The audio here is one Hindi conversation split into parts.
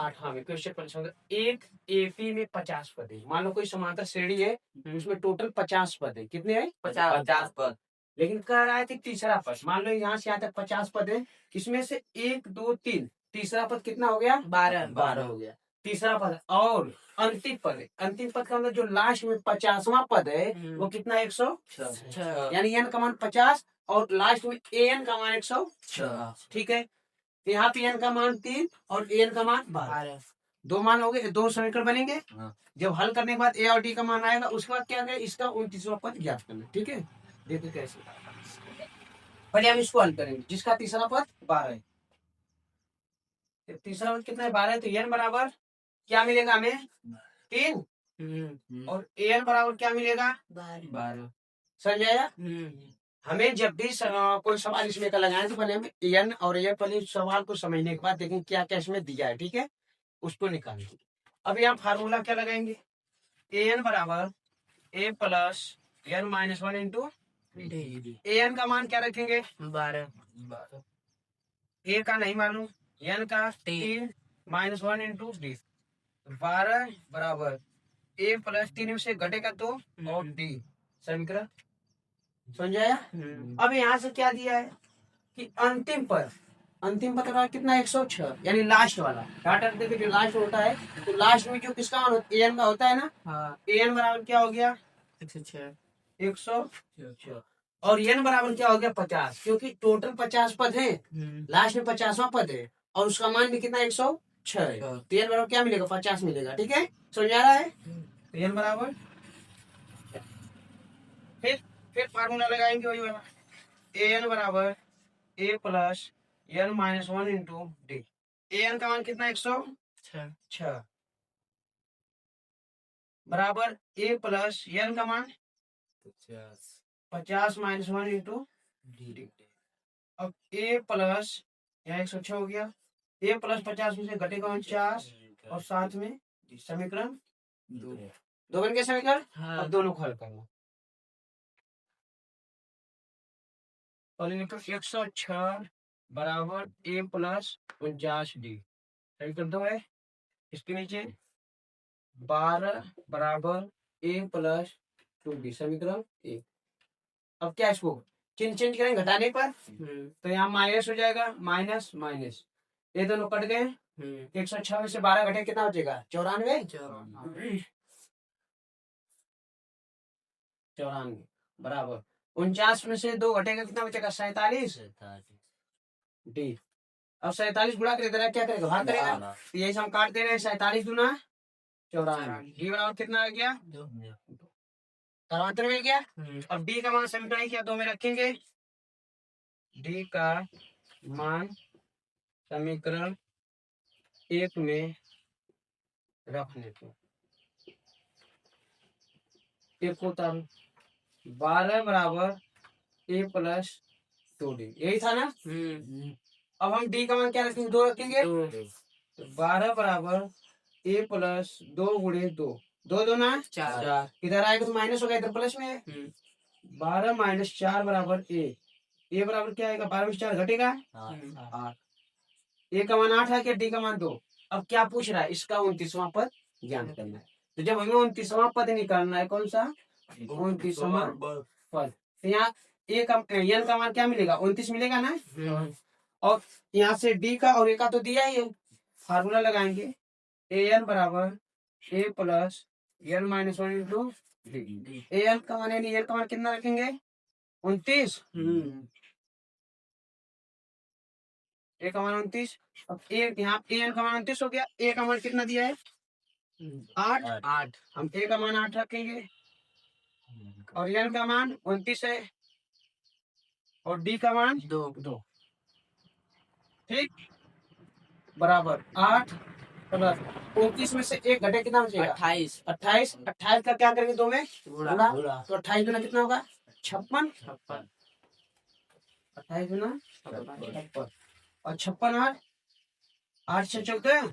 8वां में क्वेश्चन पूछा एक एपी में 50 पद है। मान लो कोई समांतर श्रेणी है, उसमें टोटल 50 पद है। कितने है? 50 पद। लेकिन कह रहा है कि तीसरा पद, मान लो यहाँ से यहाँ तक 50 पद है, इसमें से 1 2 3, तीसरा पद कितना हो गया? 12 हो गया तीसरा पद। और अंतिम पद है, अंतिम पद का मतलब जो लास्ट में 50वां पद है वो कितना? 106। यानी एन का मान 50 और लास्ट में एन का मान 106। ठीक है, यहाँ पे एन का मान 3 और एन का मान 12। दो मान हो गए, दो समीकरण बनेंगे। जब हल करने के बाद ए और डी का मान आएगा, उसके बाद क्या करें? इसका 29वां पद ज्ञात करना। ठीक है, देखो कैसे। पहले हम इसको हल करेंगे, जिसका तीसरा पद 12 है। तीसरा पद कितना है? 12 है। तो एन बराबर क्या मिलेगा हमें? 3 और एन बराबर क्या मिलेगा? 12। समझ आया? हमें जब भी कोई सवाल इसमें का लगाए तो पहले हम एन और एन, पहले सवाल को समझने के बाद देखेंगे क्या क्या इसमें दिया है। ठीक है, उसको निकालेंगे। अब यहाँ फार्मूला क्या लगाएंगे? एन बराबर A plus N minus 1 into N का मान क्या रखेंगे? 12। ए का नहीं मालूम, एन का 3 माइनस 1 इंटू डी। 12 बराबर ए प्लस 3 में से घटेगा 2 और डी। समीकरण समझ आया? अब यहाँ से क्या दिया है कि अंतिम पद का कितना? 106, यानी लास्ट वाला डाटा देखिए जो लास्ट होता है, तो लास्ट में जो किसका मान एन का होता है ना, एन बराबर क्या हो गया? 106। और एन बराबर क्या हो गया? 50, क्योंकि टोटल 50 पद है, लास्ट में 50वां पद है और उसका मान भी कितना? 106 है। तो एन बराबर क्या मिलेगा? 50 मिलेगा। ठीक है, समझ आ रहा है? तो एन बराबर फिर फार्मूला लगाएंगे वही वाला, एन बराबर A plus N minus 1 into D. N का मान कितना? 106 बराबर ए प्लस एन का मान 50 माइनस 1 इंटू डी। अब ए प्लस यहाँ 106 हो गया, ए प्लस 50 में से घटेगा 49 और साथ में समीकरण 2 बन गए समीकरण। अब दोनों को हल करना। और 106 बराबर ए प्लस 49 डी। समीकरण 2 है। इसके नीचे 12 बराबर ए प्लस 2 डी। समीकरण 1। अब क्या इसको चिन्ह चेंज करेंगे घटाने पर, तो यहाँ माइनस हो जाएगा, माइनस माइनस, ये दोनों कट गए। 106 में से 12 घटे कितना बचेगा? 94 बराबर 49 में से 2 घटेगा कितना बचेगा? 47 डी। अब 47 गुणा कर देना, क्या करेगा? भाग करेगा। तो यही हम काट दे रहे हैं, 47 गुना 94। डी बराबर कितना आ गया? 73 मिल गया। अब डी का मान समीकरण क्या 2 में रखेंगे? डी का मान समीकरण 1 में रखने को एक होता 12 बराबर ए प्लस 2 डी, यही था ना? अब हम डी का मान क्या रखेंगे? 2 रखेंगे। तो 12 बराबर ए प्लस 2 गुणे 2, 2 2 ना 4, इधर आएगा तो माइनस हो गया, इधर प्लस में है। 12 माइनस 4 बराबर ए बराबर क्या आएगा? 12 में 4 घटेगा 8। ए का मान 8 है क्या? डी का मान 2। अब क्या पूछ रहा है? इसका 29वां पद ज्ञात करना है। तो जब हमें 29वां पद निकालना है, कौन सा? 29वां पद। तो यहाँ ए का एन का मान क्या मिलेगा? 29 मिलेगा ना। और यहाँ से डी का और ए का तो दिया ही है, फार्मूला लगाएंगे। ए एन बराबर A plus N minus 1 into D. A N का मान यानी एन का मान कितना रखेंगे? 29। ए का मान 29। अब ए यहाँ ए एन का मान 29 हो गया। ए का मान कितना दिया है? 8। हम ए का मान 8 रखेंगे और एन का मान 29 है और डी का मान 2। ठीक, बराबर 8 प्लस 29 में से 1 घटे कितना बचेगा? 28। 28 का क्या करेंगे? 2 में गुणा। तो 28 गुना कितना होगा? 56। 28 गुना 56 और 56 8 से 14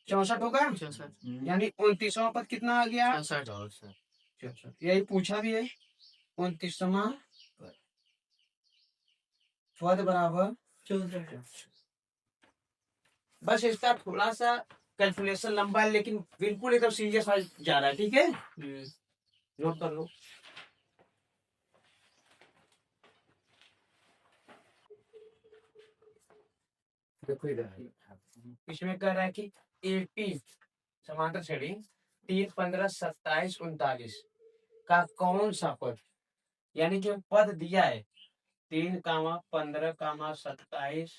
64 होगा। यानी 29वां पद कितना आ गया? 64। यही पूछा भी है। 29वां पद बराबर 64। बस इसका थोड़ा सा कैलकुलेशन लंबा है लेकिन बिल्कुल एकदम सीरियस जा रहा है, ठीक है, नोट कर लो। देखो इधर इसमें कह रहा है कि 18 समांतर श्रेणी 3, 15, 27, 39 का कौन सा पद, यानी जो पद दिया है 3, 15, 27,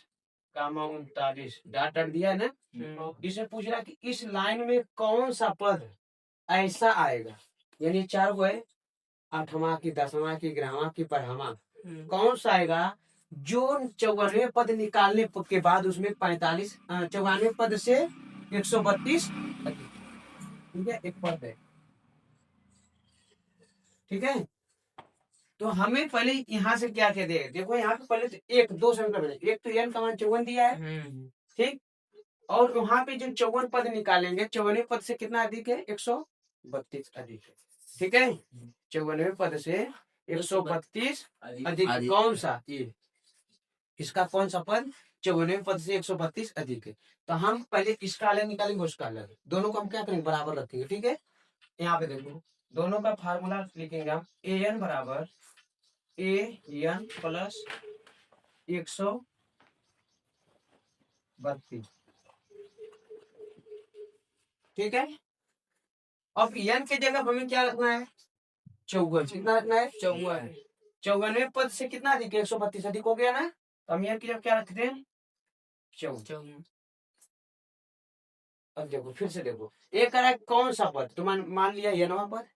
39 डॉट डॉट दिया है ना, इसमें पूछ रहा है कि इस लाइन में कौन सा पद ऐसा आएगा, यानी 4 को है, 8वां की 10वां की 11वां की 12वां, कौन सा आएगा जो 94 पद निकालने के बाद उसमें 45 94 पद से 132 ठीक है, एक पद है, ठीक है। तो हमें पहले यहाँ से क्या क्या देगा, देखो यहाँ पे पहले तो एक दो समीकरण, एक तो n का मान 54 दिया है, ठीक, और वहां पे जो 54 पद निकालेंगे 54 पद से कितना अधिक है, 132 अधिक है, ठीक है, 54 पद से 132 अधिक कौन सा, ये इसका कौन सा पद 54 पद से 132 अधिक है। तो हम पहले इसका अलग निकालेंगे, उसका अलग, दोनों को हम क्या करेंगे, बराबर रखेंगे, ठीक है। यहाँ पे देखो दोनों का फार्मूला लिखेंगे हम, ए एन बराबर ए एन प्लस 132, ठीक है। अब एन की जगह हमें क्या रखना है, 54, कितना रखना है, 54, 54 पद से कितना अधिक है, 132 अधिक हो गया ना, तो हम एन की जगह क्या रखते हैं, 54। अब देखो फिर से देखो, एक करा कौन सा पद, तो मान लिया यनवा पद,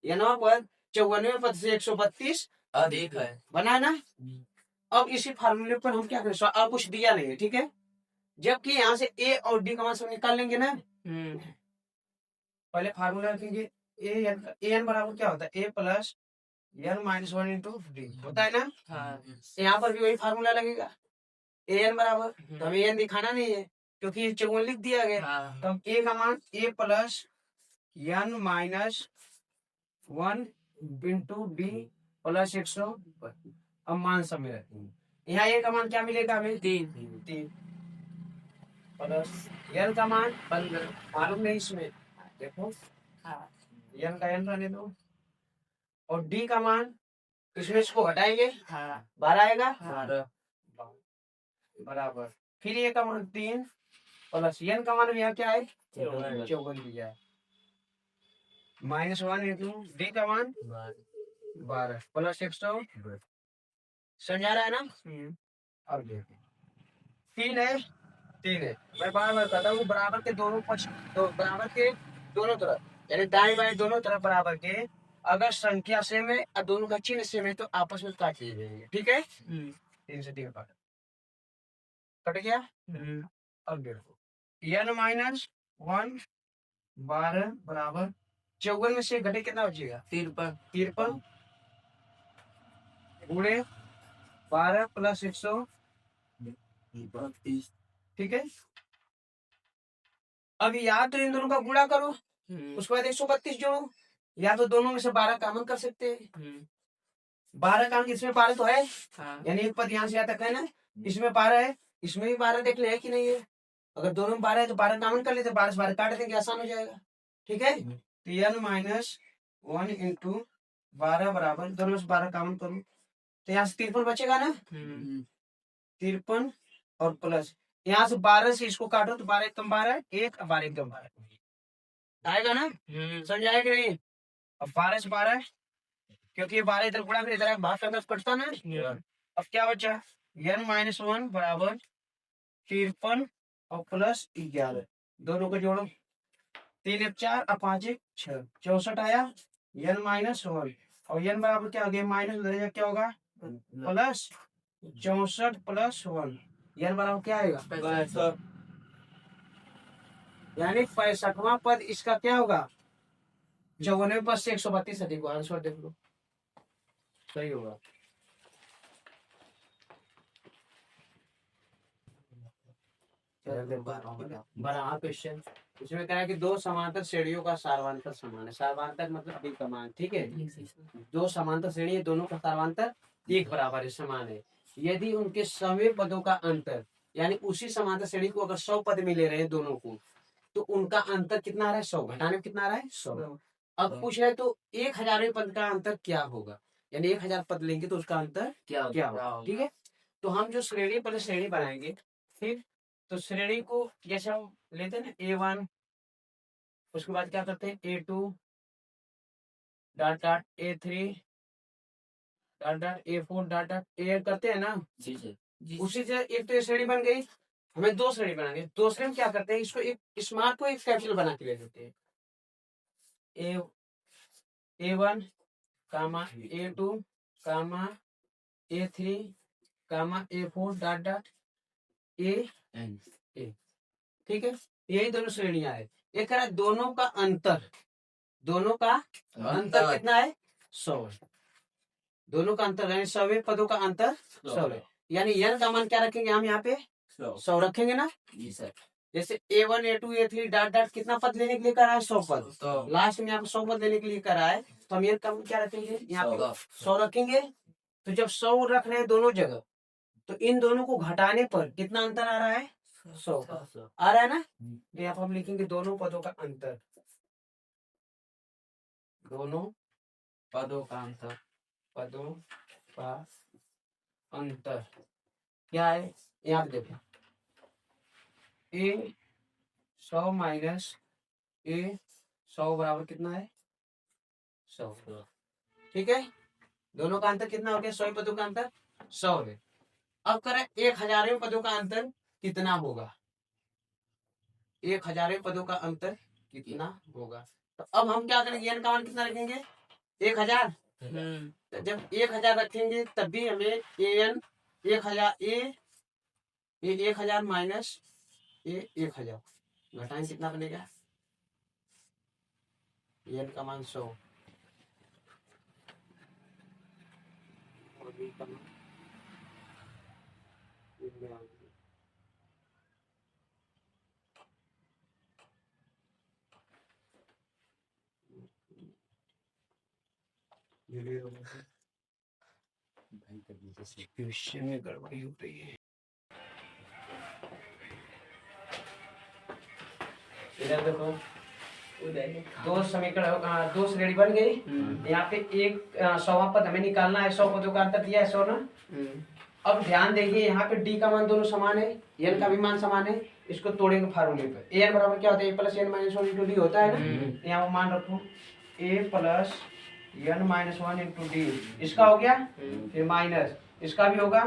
यनवा पद 54 पद से 132 अधिक है, बना ना। अब इसी फार्मूले पर हम क्या करें, अब कुछ दिया नहीं है, ठीक है, जबकि यहाँ से ए और डी का मान सब निकाल लेंगे ना, पहले फार्मूला रखेंगे, ए एन बराबर क्या होता है, A plus N minus 1 into D होता है ना, यहाँ पर भी वही फार्मूला लगेगा, ए एन बराबर, तो हमें एन दिखाना नहीं है क्योंकि ये 54 लिख दिया गया, तो हम ए का मान A plus N minus 1 into D plus 100, अब मान सब में रखेंगे, यहाँ ए का मान क्या मिलेगा हमें, 3 प्लस एन का मान 15, मालूम नहीं इसमें, देखो एन का एन रहने दो, और डी का मान इसमें इसको हटाएंगे, 12 आएगा, बराबर, फिर ए का मान 3 प्लस एन का मान यहाँ क्या है, 54 दिया है, -1 इंटू डी का मान 12 प्लस 100, समझा रहा है ना। अब देखो 3 है, मैं बार बार कहता हूँ बराबर के दोनों पक्ष, बराबर के दोनों तरफ, यानी दाएं बाएं दोनों तरफ बराबर के, अगर संख्या सेम है और दोनों का चिन्ह सेम है तो आपस में काट लिए जाएंगे, ठीक है, 3 से 3 कट गया। अब देखो n माइनस 1 12 बराबर 54 में से घटे कितना बचेगा, 53 गुणे 12 प्लस 132, ठीक है। अब या तो इन दोनों का गुणा करो, उसके बाद 132 जोड़ो, या तो दोनों में से 12 कॉमन कर सकते हैं, 12 कॉमन, इसमें 12 तो है, यानी एक पद यहाँ से यहाँ तक है ना, इसमें 12 है, इसमें भी 12 देख ले है कि नहीं है, अगर दोनों में 12 है तो 12 कॉमन कर लेते, 12 से 12 काट देंगे, आसान हो जाएगा, ठीक है। तो n माइनस 1 इंटू 12 बराबर, दोनों में से 12 कॉमन करो तो यहाँ से 53 बचेगा ना, 53 और प्लस यहाँ से 12 से इसको काटो तो 12 एकम 12, 1 12 एकम 12 आएगा ना, समझ आएगा कि नहीं। अब 12 से 12 क्योंकि ये 12 इधर गुणा कर इधर भाग करना कटता ना, अब क्या बचा, n माइनस 1 बराबर 53 और प्लस 11, दोनों को जोड़ो, 3 1 4 और 5 1 6, 64 आया, n माइनस 1 और n बराबर क्या हो गया, माइनस उधर क्या होगा, प्लस 64 प्लस 1, n बराबर क्या आएगा, 65, यानी 65वां पद इसका क्या होगा, 54वें पद से 132 अधिक होगा, आंसर देख लो सही होगा। बड़ा क्वेश्चन, इसमें कहा है कि दो समांतर श्रेणियों का सार्वंतर समान है, सार्वंतर मतलब एक समान, ठीक है, दो समांतर श्रेणी है, दोनों का सार्वंतर एक बराबर है, समान है, यदि उनके सभी पदों का अंतर, यानी उसी समांतर श्रेणी को अगर 100 पद मिले रहे दोनों को, तो उनका अंतर कितना आ रहा है 100, घटाने में कितना आ रहा है 100। अब पूछ रहे तो 1000वें पद का अंतर क्या होगा, यानी 1000 पद लेंगे तो उसका अंतर क्या होगा। ठीक है, तो हम जो श्रेणी पहले श्रेणी बनाएंगे, ठीक। तो श्रेणी को जैसे हम लेते हैं ना A1, उसके बाद क्या करते हैं A2 dot dot A3 dot dot A4 dot dot A करते हैं ना जी। उसी से एक तो ये श्रेणी बन गई, हमें दो श्रेणी बनाएंगे। दूसरे में क्या करते हैं, इसको एक स्मार्ट को एक कैपिटल बना के ले लेते हैं। A1 comma A2 comma A3 comma A4 dot dot A, ठीक है। यही दोनों श्रेणियां है। एक है दोनों का अंतर कितना है 100, दोनों का अंतर है 100 पदों का अंतर 100 है। यानी n का मान क्या रखेंगे हम यहाँ पे 100 रखेंगे ना जी सर। जैसे A1 A2 A3 dot dot कितना पद लेने के लिए करा है 100 पद, लास्ट में यहाँ पे 100 पद लेने के लिए करा है, तो हम n का मान क्या रखेंगे यहाँ पे 100 रखेंगे। तो जब 100 रख रहे हैं दोनों जगह, तो इन दोनों को घटाने पर कितना अंतर आ रहा है 100 आ रहा है ना। तो यहाँ पर हम लिखेंगे दोनों पदों का अंतर, दोनों पदों का अंतर क्या है, यहाँ पे देखो A100 माइनस A100 बराबर कितना है 100, ठीक है। दोनों का अंतर कितना हो गया 100 पदों का अंतर 100 है। अब करें 1000वें पदों का अंतर कितना होगा, 1000वें पदों का अंतर कितना होगा। तो अब हम क्या करेंगे, n का मान कितना रखेंगे 1000। तो जब 1000 रखेंगे तब भी हमें an 1000 माइनस 1000 घटाएं कितना बनेगा, n का मान 100 और b का मान 99। में गड़बड़ी हो रही है। इधर देखो दो समीकरण दो श्रेणी बन गई। यहाँ पे एक 100वां पद हमें निकालना है, 100 पदों का अंतर दिया है 100 ना। अब ध्यान देखिए यहाँ पे डी का मान दोनों समान है, n का भी मान समान है। इसको तोड़ेंगे फार्मूले पर, an बराबर क्या होता है a plus n minus 1 into D होता है ना। यहाँ मान रखो a plus n minus 1 into D, इसका हो गया। फिर माइनस इसका भी होगा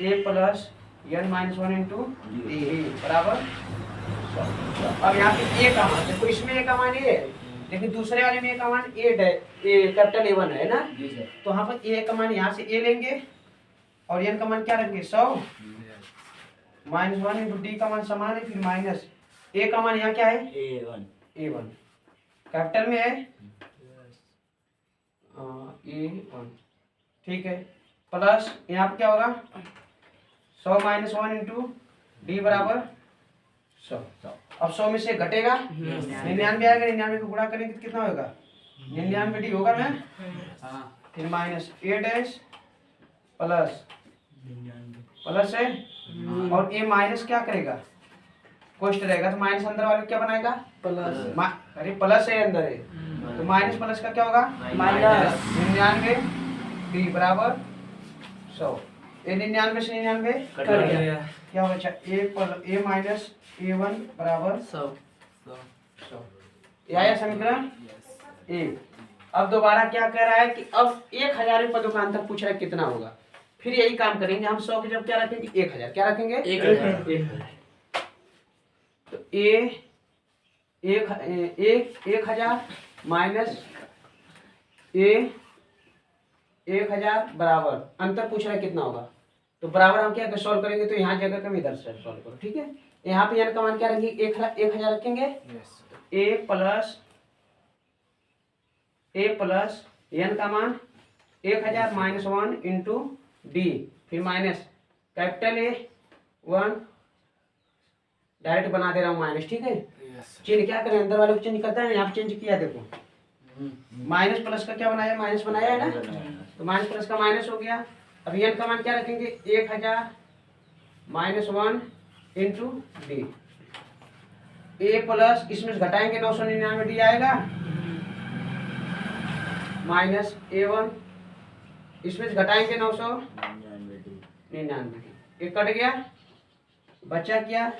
a plus n minus 1 into D बराबर। अब यहाँ पे a का मान देखो, इसमें a का मान ये है, लेकिन दूसरे वाले में a का मान a है, कैपिटल A1 है ना। तो यहाँ पर a का मान यहाँ से a लेंगे और n का मान क्या रखेंगे 100 माइनस 1 इंटू डी का मान समान है। फिर माइनस a का मान यहाँ क्या है A1 कैपिटल में है A1, ठीक है। प्लस यहाँ पे क्या होगा 100 माइनस 1 इंटू डी बराबर 100। अब 100 में से घटेगा 99 आएगा, 99 को गुणा करेंगे तो कितना होगा 99 डी होगा ना। फिर माइनस a डैश प्लस है और a माइनस क्या करेगा कोष्ट रहेगा, तो माइनस अंदर वाले क्या बनाएगा प्लस, अरे प्लस है अंदर है, तो माइनस प्लस का क्या होगा माइनस 99 डी बराबर 100। 99 से 99 कट गया, क्या होगा अच्छा a माइनस A1 बराबर 100। ये आया समीकरण एक। अब दोबारा क्या कह रहा है कि अब 1000 पदों का अंतर पूछ रहा है कितना होगा। फिर यही काम करेंगे हम 100 के जब क्या रखेंगे 1000, क्या रखेंगे 1000। तो 1000 माइनस 1000 बराबर अंतर पूछ रहा है कितना होगा। तो बराबर हम क्या सॉल्व करेंगे, तो यहाँ जगह कम इधर से सॉल्व करो, ठीक है। यहाँ पे n का मान क्या रखेंगे 1000 रखेंगे। a प्लस n का मान 1000 माइनस 1 इंटू डी, फिर माइनस कैपिटल A1 डायरेक्ट बना दे रहा हूँ माइनस, ठीक है। चिन्ह क्या करें अंदर वाले को चेंज करता है, यहाँ पे चेंज किया देखो माइनस प्लस का क्या बनाया माइनस बनाया है ना, तो माइनस प्लस का माइनस हो गया। अब n का मान क्या रखेंगे 1000 माइनस 1 इंटू डी, ए प्लस इसमें से घटाएंगे 999 आएगा माइनस A1 इसमें से घटाएंगे 999 ये कट गया, बचा क्या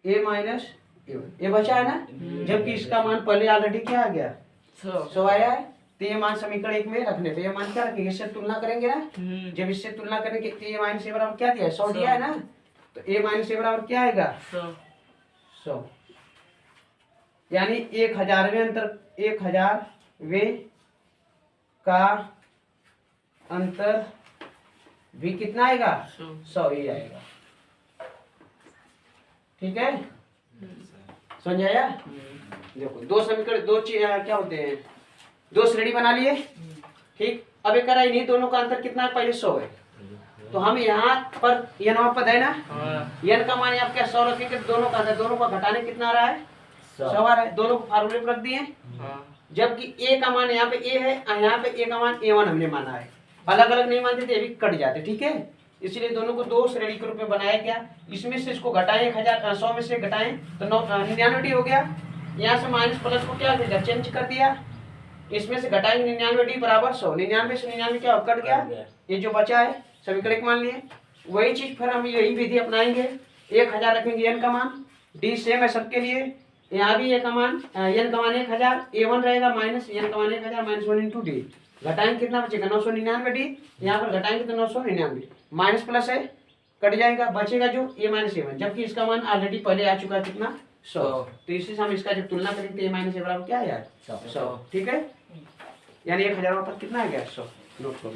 A माइनस A1 ये बचा है ना, जबकि इसका मान पहले ऑलरेडी क्या आ गया 100 आया है। तो ये मान समीकरण 1 में रखने पे ये मान क्या रखेंगे, इससे तुलना करेंगे ना, जब इससे तुलना करेंगे तो A माइनस A बराबर क्या दिया है 100 दिया है ना, तो A माइनस A बराबर क्या आएगा 100 यानी 1000वें अंतर 1000वें का अंतर भी कितना आएगा 100 ही आएगा। ठीक है समझ आया। देखो दो समीकरण दो चीज क्या होते हैं, दो श्रेणी बना लिए ठीक। अब एक कराई नहीं, दोनों का अंतर कितना है पहले 100 है, तो हम यहाँ पर यन पद है ना, यन का मान आप क्या 100 रखेंगे, दोनों का अंतर दोनों का घटाने कितना आ रहा है 100 आ रहा है, दोनों को फार्मूले पर रख दिए। जबकि ए का मान यहाँ पे ए है, यहाँ पे ए का मान A1 हमने माना है, अलग अलग नहीं मानते थे, अभी कट जाते ठीक है, इसलिए दोनों को दो श्रेणी के रूप में बनाया गया। इसमें से इसको घटाएं 100 में से घटाएं तो 99 हो गया, यहाँ से माइनस प्लस को क्या किया चेंज कर दिया, इसमें से घटाएंगे 99 बराबर 100, 99 से 99 क्या कट गया, ये जो बचा है समीकरण 1 मान लिए। वही चीज फिर हम यही विधि अपनाएंगे, 1000 रखेंगे n का मान, डी सेम है सबके लिए, यहाँ भी n का मान 1000 A1 रहेगा माइनस n का मान 1000 माइनस 1 इंटू डी, घटाएंगे कितना बचेगा 999 डी, यहाँ पर घटाएंगे तो 999 माइनस प्लस है कट जाएगा, बचेगा जो A माइनस A1, जबकि इसका मान ऑलरेडी पहले आ चुका है कितना 100, तो इसी से हम इसका जब तुलना करेंगे A माइनस A बराबर क्या है यार 100 ठीक है, यानी 1000 पर कितना आ गया 100 नोट करो।